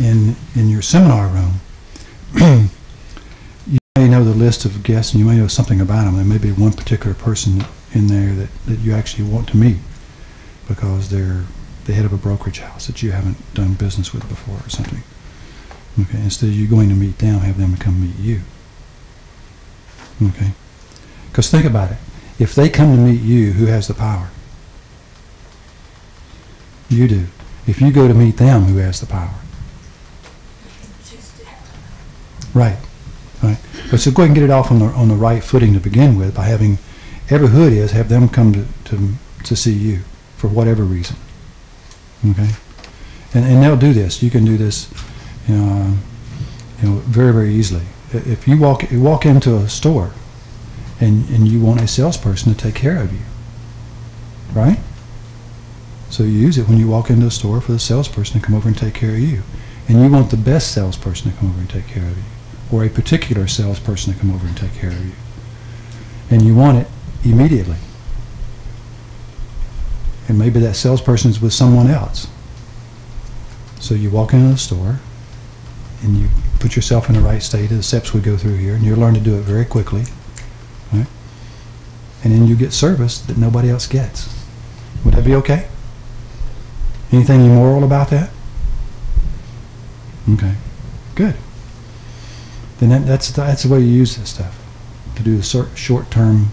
in your seminar room, you may know the list of guests and you may know something about them. There may be one particular person in there that you actually want to meet because they're the head of a brokerage house that you haven't done business with before or something. Okay, instead of you going to meet them, have them come meet you. Okay, because think about it. If they come to meet you, who has the power? You do. If you go to meet them, who has the power? Right, right. But so go ahead and get it off on the right footing to begin with by having every hood is have them come to see you for whatever reason. Okay, and they'll do this. You can do this, very, very easily. If you walk into a store, and you want a salesperson to take care of you, right? So you use it when you walk into a store for the salesperson to come over and take care of you, and you want the best salesperson to come over and take care of you, or a particular salesperson to come over and take care of you, and you want it immediately. And maybe that salesperson is with someone else. So you walk into the store and you put yourself in the right state of the steps we go through here, and you'll learn to do it very quickly, right? And then you get service that nobody else gets. Would that be okay? Anything immoral about that? Okay, good. Then that's the way you use this stuff, to do the short-term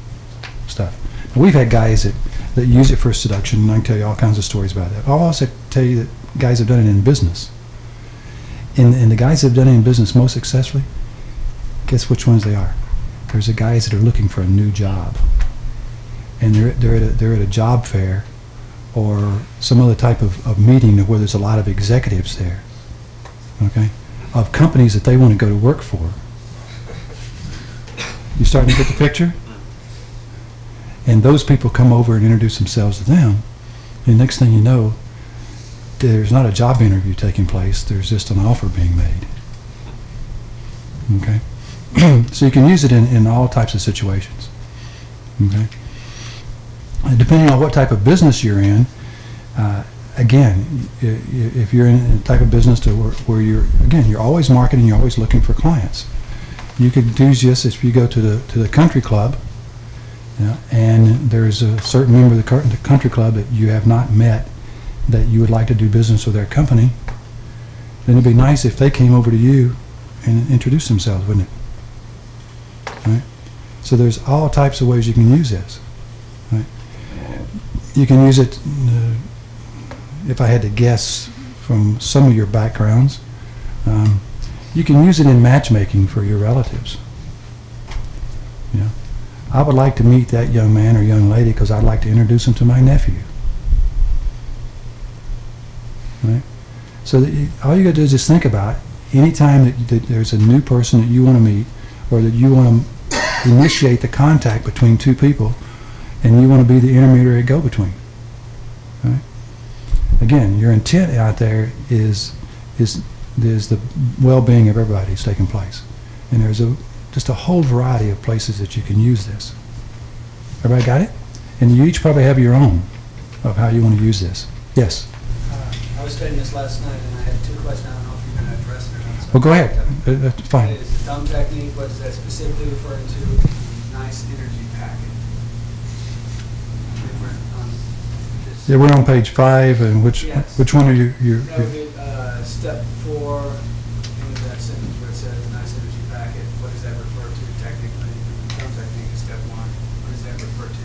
stuff. Now, we've had guys that use it for seduction, and I can tell you all kinds of stories about that. I'll also tell you that guys have done it in business. And the guys that have done it in business most successfully, guess which ones they are? There's the guys that are looking for a new job, and they're at a job fair or some other type of meeting where there's a lot of executives there, okay, of companies that they want to go to work for. You starting to get the picture? And those people come over and introduce themselves to them, and the next thing you know, there's not a job interview taking place, there's just an offer being made. Okay? So you can use it in all types of situations. Okay? And depending on what type of business you're in, again, if you're in a type of business where you're always marketing, you're always looking for clients. You could do this if you go to the country club, and there's a certain member of the country club that you have not met that you would like to do business with their company. Then it'd be nice if they came over to you and introduced themselves, wouldn't it? Right? So there's all types of ways you can use this. Right? You can use it, if I had to guess from some of your backgrounds, you can use it in matchmaking for your relatives. I would like to meet that young man or young lady because I'd like to introduce him to my nephew. Right? So all you got to do is just think about any time that there's a new person that you want to meet, or that you want to initiate the contact between two people, and you want to be the intermediary go-between. Right? Again, your intent out there is the well-being of everybody that's taking place, and there's just a whole variety of places that you can use this. Everybody got it? And you each probably have your own of how you want to use this. Yes? I was studying this last night, and I had two questions. I don't know if you're going to address it or not. Well, go ahead. That's fine. Is the thumb technique, what is that specifically referring to? Nice energy packet. Yeah, we're on page 5, and which one are you? That would be step 4 in that sentence where it says nice energy packet. What does that refer to technically? The thumb technique is step 1. What does that refer to?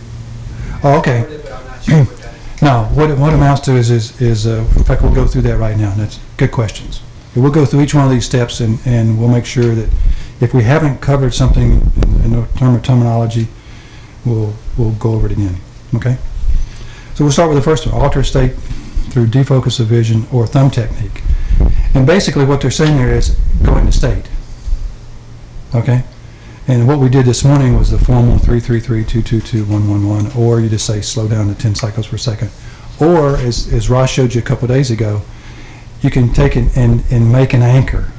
Oh, okay. But I'm not sure what that is. No, what it amounts to is in fact, we'll go through that right now. And that's good questions. We'll go through each one of these steps, and we'll make sure that if we haven't covered something in the term of terminology, we'll go over it again. Okay? So we'll start with the first one, alter state through defocus of vision or thumb technique. And basically what they're saying here is go into state. Okay? And what we did this morning was the formal 333-222-111, or you just say slow down to 10 cycles per second. Or, as Ross showed you a couple of days ago, you can take it and make an anchor,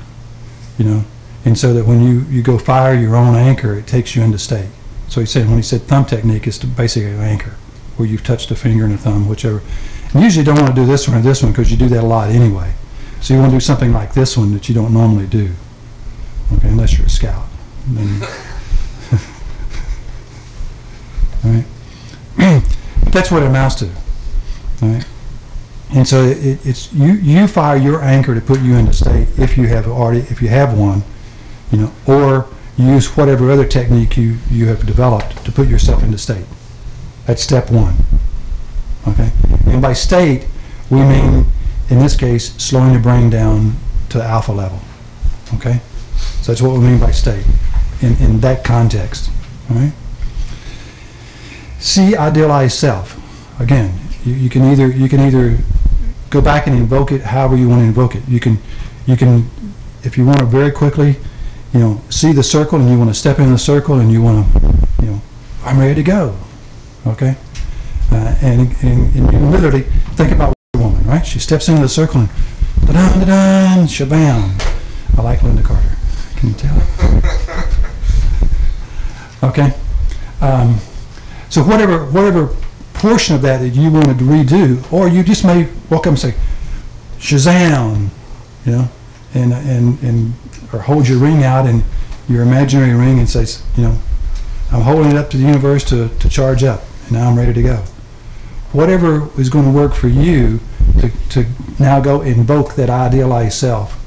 and so that when you go fire your own anchor, it takes you into state. So when he said thumb technique, is basically an anchor, where you've touched a finger and a thumb, whichever. And usually you don't want to do this one or this one because you do that a lot anyway. So you want to do something like this one that you don't normally do, okay, unless you're a scout. Then, all right. That's what it amounts to, all right. And so it's you fire your anchor to put you into state if you have one, you know, or use whatever other technique you have developed to put yourself into state. That's step one. Okay, and by state we mean, in this case, slowing the brain down to alpha level. Okay, so that's what we mean by state in that context. All right. See idealized self. Again, you can either go back and invoke it however you want to invoke it. You can, if you want to very quickly, you know, see the circle and you want to step into the circle and you want to, you know, I'm ready to go. Okay, and you literally think about a woman, right? She steps into the circle and da-dun, da-dun, shabam. I like Linda Carter. Can you tell? Okay. So whatever portion of that you wanted to redo, or you just may walk up and say, Shazam, you know, and or hold your ring out and your imaginary ring and says, you know, I'm holding it up to the universe to charge up, and now I'm ready to go. Whatever is going to work for you to now go invoke that idealized self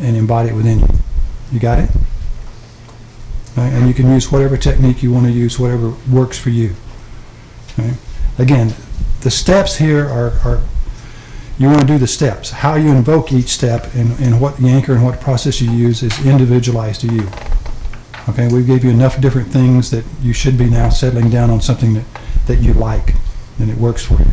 and embody it within you. You got it? Right? And you can use whatever technique you want to use, whatever works for you. Right? Again, the steps here are you want to do the steps. How you invoke each step and what the anchor and what process you use is individualized to you. Okay, we gave you enough different things that you should be now settling down on something that you like and it works for you.